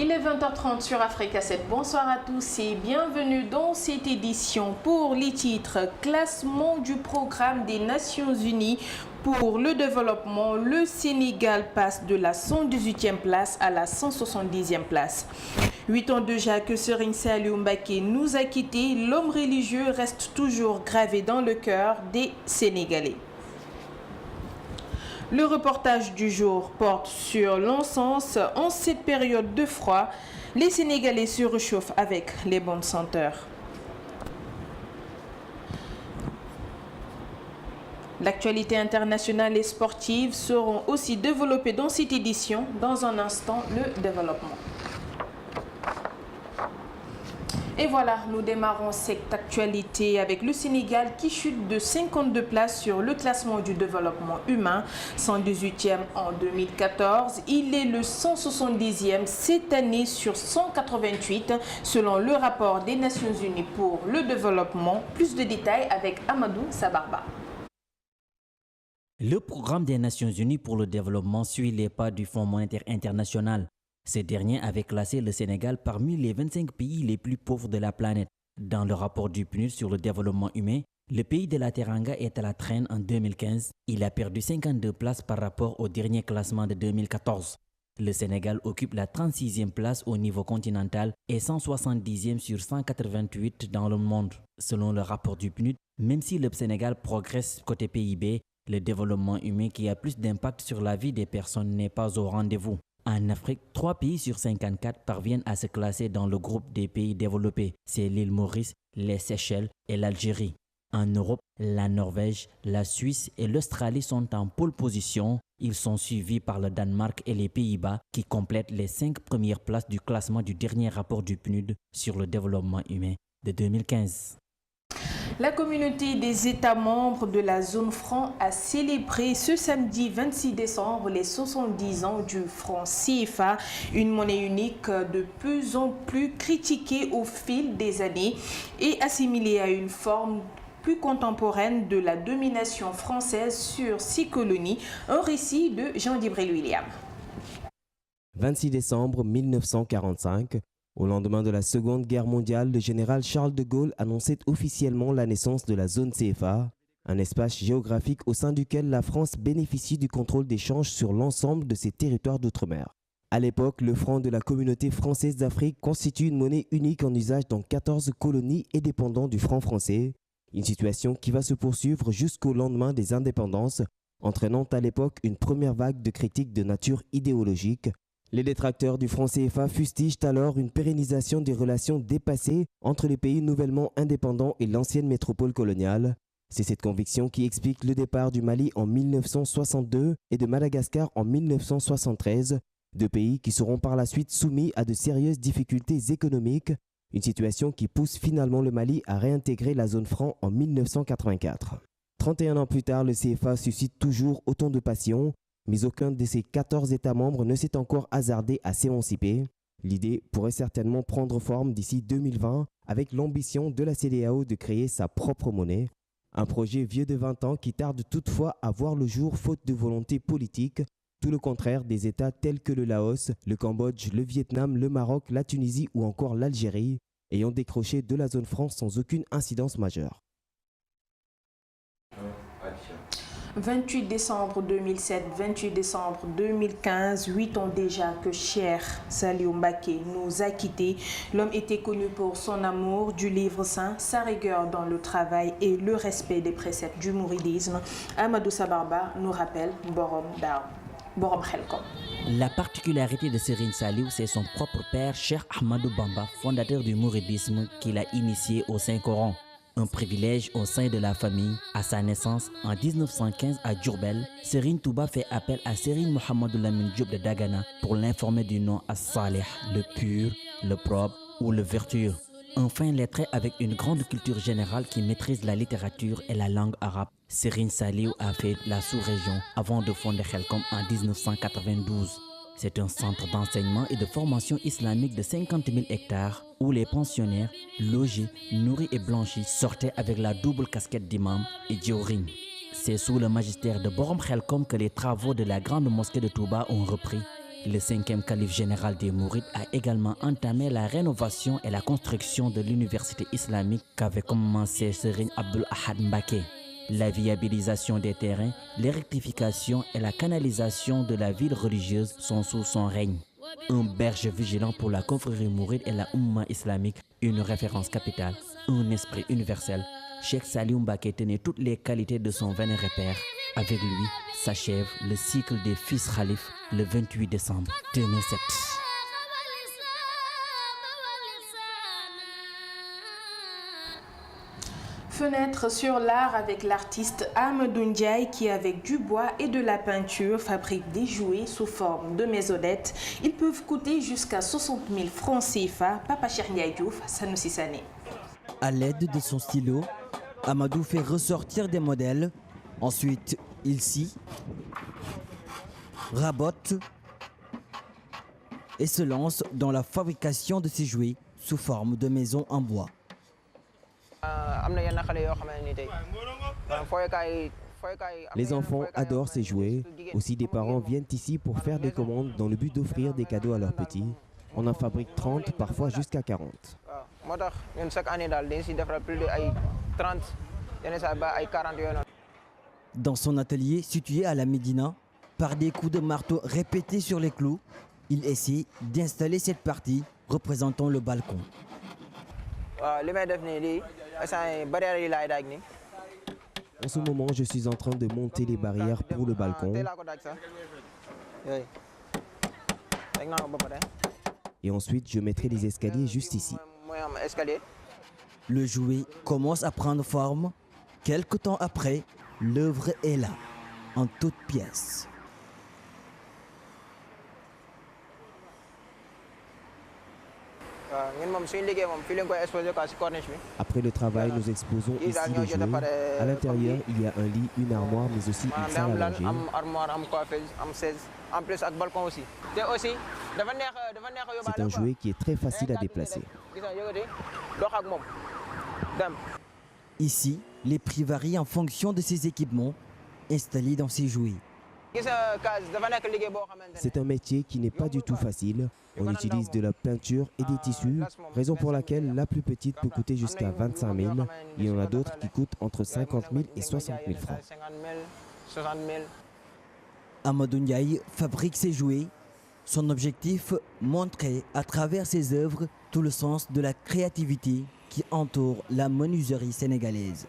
Il est 20h30 sur Africa 7. Bonsoir à tous et bienvenue dans cette édition pour les titres classement du programme des Nations Unies pour le développement. Le Sénégal passe de la 118e place à la 170e place. 8 ans déjà que Serigne Saliou Mbacké nous a quittés, l'homme religieux reste toujours gravé dans le cœur des Sénégalais. Le reportage du jour porte sur l'encens. En cette période de froid, les Sénégalais se réchauffent avec les bonnes senteurs. L'actualité internationale et sportive seront aussi développées dans cette édition. Dans un instant, le développement. Et voilà, nous démarrons cette actualité avec le Sénégal qui chute de 52 places sur le classement du développement humain, 118e en 2014. Il est le 170e cette année sur 188 selon le rapport des Nations Unies pour le développement. Plus de détails avec Amadou Sabarba. Le programme des Nations Unies pour le développement suit les pas du Fonds monétaire international. Ce dernier avait classé le Sénégal parmi les 25 pays les plus pauvres de la planète. Dans le rapport du PNUD sur le développement humain, le pays de la Teranga est à la traîne en 2015. Il a perdu 52 places par rapport au dernier classement de 2014. Le Sénégal occupe la 36e place au niveau continental et 170e sur 188 dans le monde. Selon le rapport du PNUD, même si le Sénégal progresse côté PIB, le développement humain qui a plus d'impact sur la vie des personnes n'est pas au rendez-vous. En Afrique, 3 pays sur 54 parviennent à se classer dans le groupe des pays développés. C'est l'île Maurice, les Seychelles et l'Algérie. En Europe, la Norvège, la Suisse et l'Australie sont en pole position. Ils sont suivis par le Danemark et les Pays-Bas qui complètent les 5 premières places du classement du dernier rapport du PNUD sur le développement humain de 2015. La communauté des États membres de la zone franc a célébré ce samedi 26 décembre les 70 ans du franc CFA, une monnaie unique de plus en plus critiquée au fil des années et assimilée à une forme plus contemporaine de la domination française sur 6 colonies. Un récit de Jean-Dibril William. 26 décembre 1945. Au lendemain de la Seconde Guerre mondiale, le général Charles de Gaulle annonçait officiellement la naissance de la zone CFA, un espace géographique au sein duquel la France bénéficie du contrôle des changes sur l'ensemble de ses territoires d'outre-mer. À l'époque, le franc de la communauté française d'Afrique constitue une monnaie unique en usage dans 14 colonies et dépendant du franc français, une situation qui va se poursuivre jusqu'au lendemain des indépendances, entraînant à l'époque une première vague de critiques de nature idéologique. Les détracteurs du franc CFA fustigent alors une pérennisation des relations dépassées entre les pays nouvellement indépendants et l'ancienne métropole coloniale. C'est cette conviction qui explique le départ du Mali en 1962 et de Madagascar en 1973, deux pays qui seront par la suite soumis à de sérieuses difficultés économiques, une situation qui pousse finalement le Mali à réintégrer la zone franc en 1984. 31 ans plus tard, le CFA suscite toujours autant de passion, mais aucun de ces 14 États membres ne s'est encore hasardé à s'émanciper. L'idée pourrait certainement prendre forme d'ici 2020 avec l'ambition de la CEDEAO de créer sa propre monnaie. Un projet vieux de 20 ans qui tarde toutefois à voir le jour faute de volonté politique, tout le contraire des États tels que le Laos, le Cambodge, le Vietnam, le Maroc, la Tunisie ou encore l'Algérie, ayant décroché de la zone franc sans aucune incidence majeure. 28 décembre 2007, 28 décembre 2015, 8 ans déjà que Cheikh Saliou Mbacké nous a quittés. L'homme était connu pour son amour du livre saint, sa rigueur dans le travail et le respect des préceptes du mouridisme. Amadou Sabarba nous rappelle Borom Khelkom. La particularité de Serigne Saliou, c'est son propre père, Cheikh Ahmadou Bamba, fondateur du mouridisme, qui l'a initié au Saint-Coran. Un privilège au sein de la famille. À sa naissance, en 1915 à Diourbel, Serigne Touba fait appel à Serigne Mohamedou Lamine Diop de Dagana pour l'informer du nom As-Salih, le pur, le propre ou le vertueux. Un fin lettré avec une grande culture générale qui maîtrise la littérature et la langue arabe. Serigne Saliou a fait la sous-région avant de fonder Khelkom en 1992. C'est un centre d'enseignement et de formation islamique de 50 000 hectares où les pensionnaires, logés, nourris et blanchis sortaient avec la double casquette d'imam et djawrin. C'est sous le magistère de Borom Khelkom que les travaux de la grande mosquée de Touba ont repris Le 5e calife général des Mourides a également entamé la rénovation et la construction de l'université islamique qu'avait commencé Serigne Abdoul Ahad Mbacké. La viabilisation des terrains, les rectifications et la canalisation de la ville religieuse sont sous son règne. Un berge vigilant pour la confrérie mouride et la Oumma islamique, une référence capitale, un esprit universel. Cheikh Saliou Mbacké tenait toutes les qualités de son vénéré père. Avec lui s'achève le cycle des fils khalifes le 28 décembre 2007. Fenêtre sur l'art avec l'artiste Amadou Ndiaye qui, avec du bois et de la peinture, fabrique des jouets sous forme de maisonnettes. Ils peuvent coûter jusqu'à 60 000 francs CFA. Papa Cheikh Ndiaye Diouf, Sanoussi Sané. À l'aide de son stylo, Amadou fait ressortir des modèles. Ensuite, il scie, rabote et se lance dans la fabrication de ses jouets sous forme de maisons en bois. Les enfants adorent ces jouets. Aussi, des parents viennent ici pour faire des commandes dans le but d'offrir des cadeaux à leurs petits. On en fabrique 30, parfois jusqu'à 40. Dans son atelier situé à la Médina, par des coups de marteau répétés sur les clous, il essaie d'installer cette partie représentant le balcon. En ce moment, je suis en train de monter les barrières pour le balcon. Et ensuite, je mettrai les escaliers juste ici. Le jouet commence à prendre forme. Quelque temps après, l'œuvre est là, en toutes pièces. Après le travail, nous exposons ici les jouets. À l'intérieur, il y a un lit, une armoire, mais aussi une salle à langer. C'est un jouet qui est très facile à déplacer. Ici, les prix varient en fonction de ces équipements installés dans ces jouets. C'est un métier qui n'est pas du tout facile. On utilise de la peinture et des tissus, raison pour laquelle la plus petite peut coûter jusqu'à 25 000. Il y en a d'autres qui coûtent entre 50 000 et 60 000 francs. Amadou Ndiaye fabrique ses jouets. Son objectif, montrer à travers ses œuvres tout le sens de la créativité qui entoure la menuiserie sénégalaise.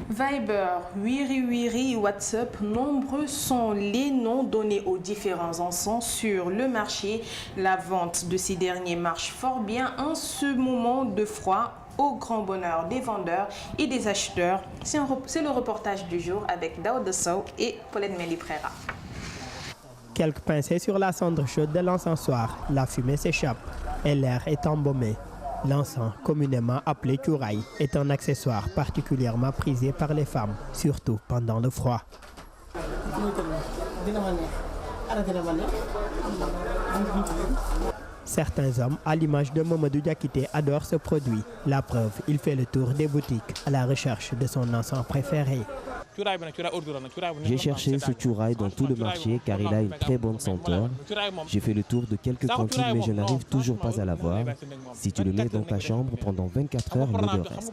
Viber, Wiri Wiri, WhatsApp, nombreux sont les noms donnés aux différents encens sur le marché. La vente de ces derniers marche fort bien en ce moment de froid, au grand bonheur des vendeurs et des acheteurs. C'est le reportage du jour avec Daouda Sow et Paulette Méliprera. Quelques pincées sur la cendre chaude de l'encensoir, la fumée s'échappe et l'air est embaumé. L'encens, communément appelé cuiraille, est un accessoire particulièrement prisé par les femmes, surtout pendant le froid. Certains hommes, à l'image de Mamadou Diakité, adorent ce produit. La preuve, il fait le tour des boutiques à la recherche de son encens préféré. J'ai cherché ce cuiraille dans tout le marché car il a une très bonne senteur. J'ai fait le tour de quelques cantines mais je n'arrive toujours pas à l'avoir. Si tu le mets dans ta chambre pendant 24 heures, l'odeur reste.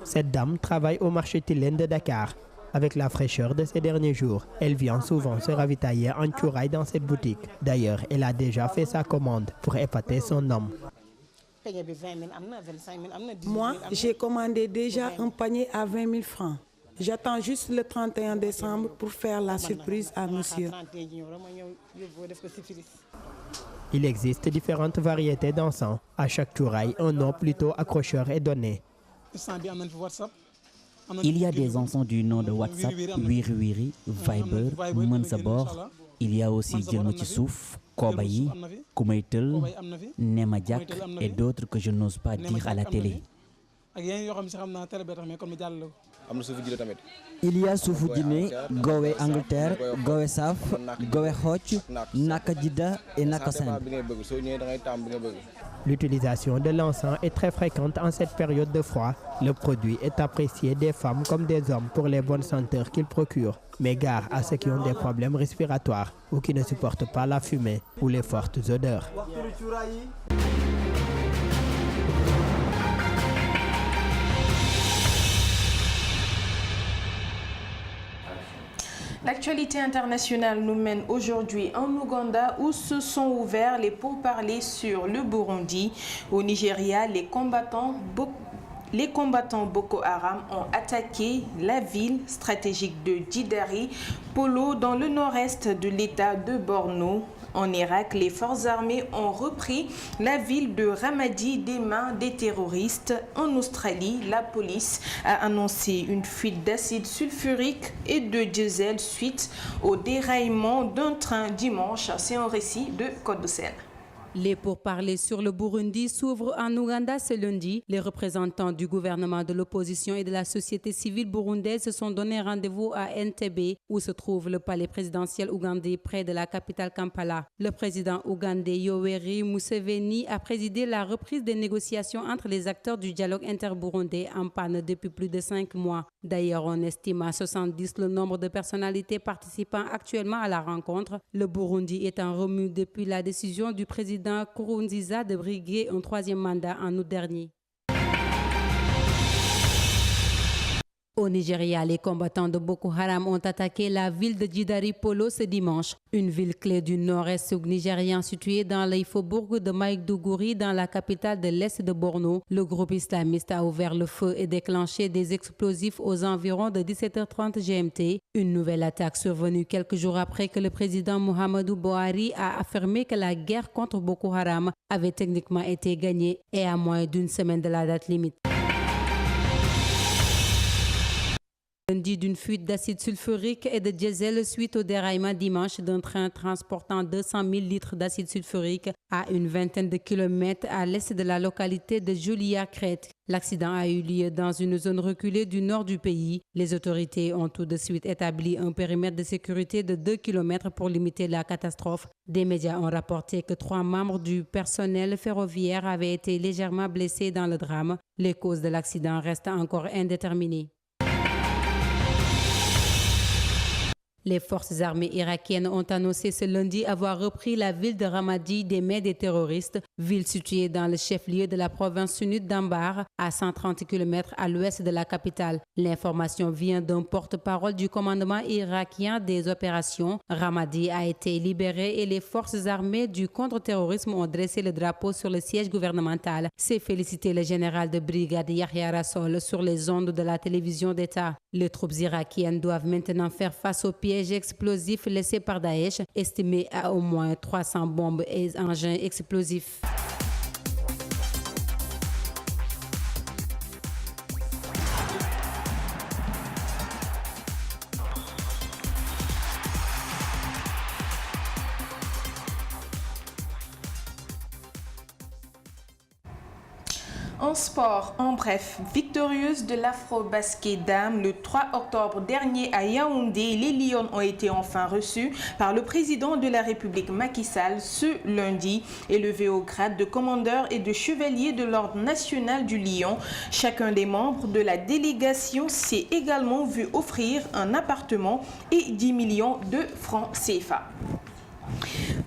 Cette dame travaille au marché Tilène de Dakar. Avec la fraîcheur de ces derniers jours, elle vient souvent se ravitailler en cuiraille dans cette boutique. D'ailleurs, elle a déjà fait sa commande pour épater son homme. Moi, j'ai commandé déjà un panier à 20 000 francs. J'attends juste le 31 décembre pour faire la surprise à monsieur. Il existe différentes variétés d'encens. À chaque cuiraille, un nom plutôt accrocheur est donné. Il y a des encens du nom de WhatsApp, Wiri Wiri, Viber, Mansabor. Il y a aussi Djelmotissouf, Kobayi, Koumaitel, Nemadjak et d'autres que je n'ose pas dire à la télé. Il y a Soufou Guinée, Gowe Angleterre, Gowe Saf, Gowe Hoch, Nakadida et Nakasen. L'utilisation de l'encens est très fréquente en cette période de froid. Le produit est apprécié des femmes comme des hommes pour les bonnes senteurs qu'il procure. Mais gare à ceux qui ont des problèmes respiratoires ou qui ne supportent pas la fumée ou les fortes odeurs. L'actualité internationale nous mène aujourd'hui en Ouganda où se sont ouverts les pourparlers sur le Burundi. Au Nigeria, les combattants Boko Haram ont attaqué la ville stratégique de Djidari Polo dans le nord-est de l'État de Borno. En Irak, les forces armées ont repris la ville de Ramadi des mains des terroristes. En Australie, la police a annoncé une fuite d'acide sulfurique et de diesel suite au déraillement d'un train dimanche. C'est un récit de Kodoussen. Les pourparlers sur le Burundi s'ouvrent en Ouganda ce lundi. Les représentants du gouvernement, de l'opposition et de la société civile burundaise se sont donné rendez-vous à Entebbe, où se trouve le palais présidentiel ougandais près de la capitale Kampala. Le président ougandais Yoweri Museveni a présidé la reprise des négociations entre les acteurs du dialogue interburundais en panne depuis plus de 5 mois. D'ailleurs, on estime à 70 le nombre de personnalités participant actuellement à la rencontre. Le Burundi est en remue depuis la décision du président Nkurunziza de briguer un 3e mandat en août dernier. Au Nigeria, les combattants de Boko Haram ont attaqué la ville de Djidari Polo ce dimanche, une ville clé du nord-est nigérian située dans le faubourg de Maiduguri dans la capitale de l'est de Borno. Le groupe islamiste a ouvert le feu et déclenché des explosifs aux environs de 17h30 GMT. Une nouvelle attaque survenue quelques jours après que le président Muhammadu Buhari a affirmé que la guerre contre Boko Haram avait techniquement été gagnée et à moins d'une semaine de la date limite. Lundi d'une fuite d'acide sulfurique et de diesel suite au déraillement dimanche d'un train transportant 200 000 litres d'acide sulfurique à une vingtaine de kilomètres à l'est de la localité de Julia-Crête. L'accident a eu lieu dans une zone reculée du nord du pays. Les autorités ont tout de suite établi un périmètre de sécurité de 2 km pour limiter la catastrophe. Des médias ont rapporté que 3 membres du personnel ferroviaire avaient été légèrement blessés dans le drame. Les causes de l'accident restent encore indéterminées. Les forces armées irakiennes ont annoncé ce lundi avoir repris la ville de Ramadi des mains des terroristes, ville située dans le chef-lieu de la province sunnite d'Anbar, à 130 km à l'ouest de la capitale. L'information vient d'un porte-parole du commandement irakien des opérations. Ramadi a été libéré et les forces armées du contre-terrorisme ont dressé le drapeau sur le siège gouvernemental. C'est félicité le général de brigade Yahya Rasool sur les ondes de la télévision d'État. Les troupes irakiennes doivent maintenant faire face aux pièges explosifs laissés par Daesh, estimés à au moins 300 bombes et engins explosifs. En sport, en bref, victorieuse de l'Afro-Basket Dames le 3 octobre dernier à Yaoundé, les Lions ont été enfin reçus par le président de la République Macky Sall ce lundi, élevé au grade de commandeur et de chevalier de l'Ordre national du Lion. Chacun des membres de la délégation s'est également vu offrir un appartement et 10 millions de francs CFA.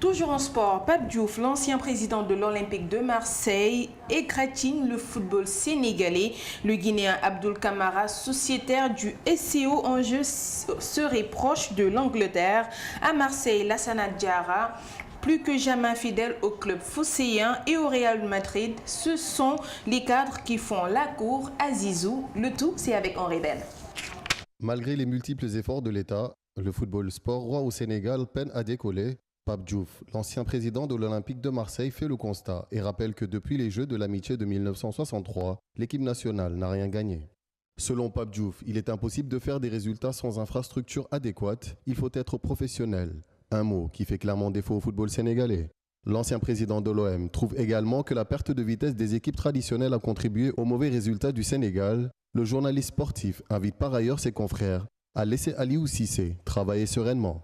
Toujours en sport, Pape Diouf, l'ancien président de l'Olympique de Marseille, égratigne le football sénégalais. Le Guinéen Abdoul Kamara, sociétaire du SCO en jeu, serait proche de l'Angleterre. À Marseille, Lassana Diarra, plus que jamais fidèle au club phocéen et au Real Madrid, ce sont les cadres qui font la cour à Zizou. Le tout, c'est avec Henri Ben. Malgré les multiples efforts de l'État, le football sport roi au Sénégal peine à décoller. Pape Diouf, l'ancien président de l'Olympique de Marseille, fait le constat et rappelle que depuis les Jeux de l'Amitié de 1963, l'équipe nationale n'a rien gagné. Selon Pape Diouf, il est impossible de faire des résultats sans infrastructure adéquate. Il faut être professionnel. Un mot qui fait clairement défaut au football sénégalais. L'ancien président de l'OM trouve également que la perte de vitesse des équipes traditionnelles a contribué aux mauvais résultats du Sénégal. Le journaliste sportif invite par ailleurs ses confrères à laisser Aliou Cissé travailler sereinement.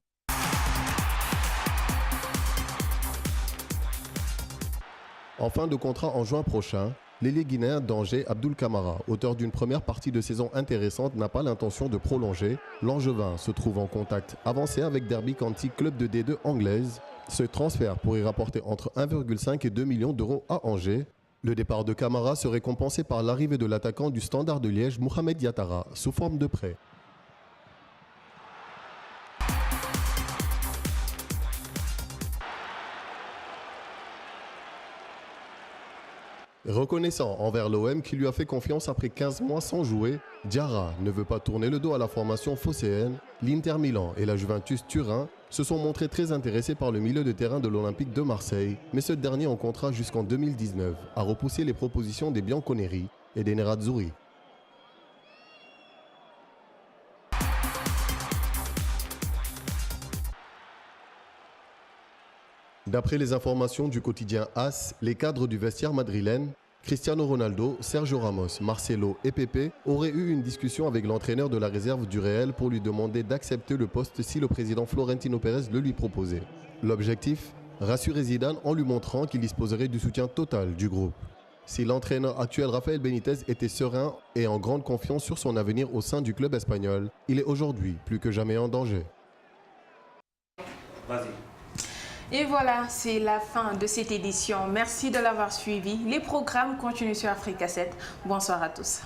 En fin de contrat en juin prochain, l'ailier guinéen d'Angers, Abdoul Kamara, auteur d'une première partie de saison intéressante, n'a pas l'intention de prolonger. L'Angevin se trouve en contact avancé avec Derby County, club de D2 anglaise. Ce transfert pourrait rapporter entre 1,5 et 2 millions d'euros à Angers. Le départ de Kamara serait compensé par l'arrivée de l'attaquant du Standard de Liège, Mohamed Yattara, sous forme de prêt. Reconnaissant envers l'OM qui lui a fait confiance après 15 mois sans jouer, Diarra ne veut pas tourner le dos à la formation phocéenne. L'Inter Milan et la Juventus Turin se sont montrés très intéressés par le milieu de terrain de l'Olympique de Marseille, mais ce dernier en contrat jusqu'en 2019 a repoussé les propositions des Bianconeri et des Nerazzurri. D'après les informations du quotidien AS, les cadres du vestiaire madrilène, Cristiano Ronaldo, Sergio Ramos, Marcelo et Pepe auraient eu une discussion avec l'entraîneur de la réserve du Real pour lui demander d'accepter le poste si le président Florentino Pérez le lui proposait. L'objectif ? Rassurer Zidane en lui montrant qu'il disposerait du soutien total du groupe. Si l'entraîneur actuel Rafael Benitez était serein et en grande confiance sur son avenir au sein du club espagnol, il est aujourd'hui plus que jamais en danger. Et voilà, c'est la fin de cette édition. Merci de l'avoir suivi. Les programmes continuent sur Africa 7. Bonsoir à tous.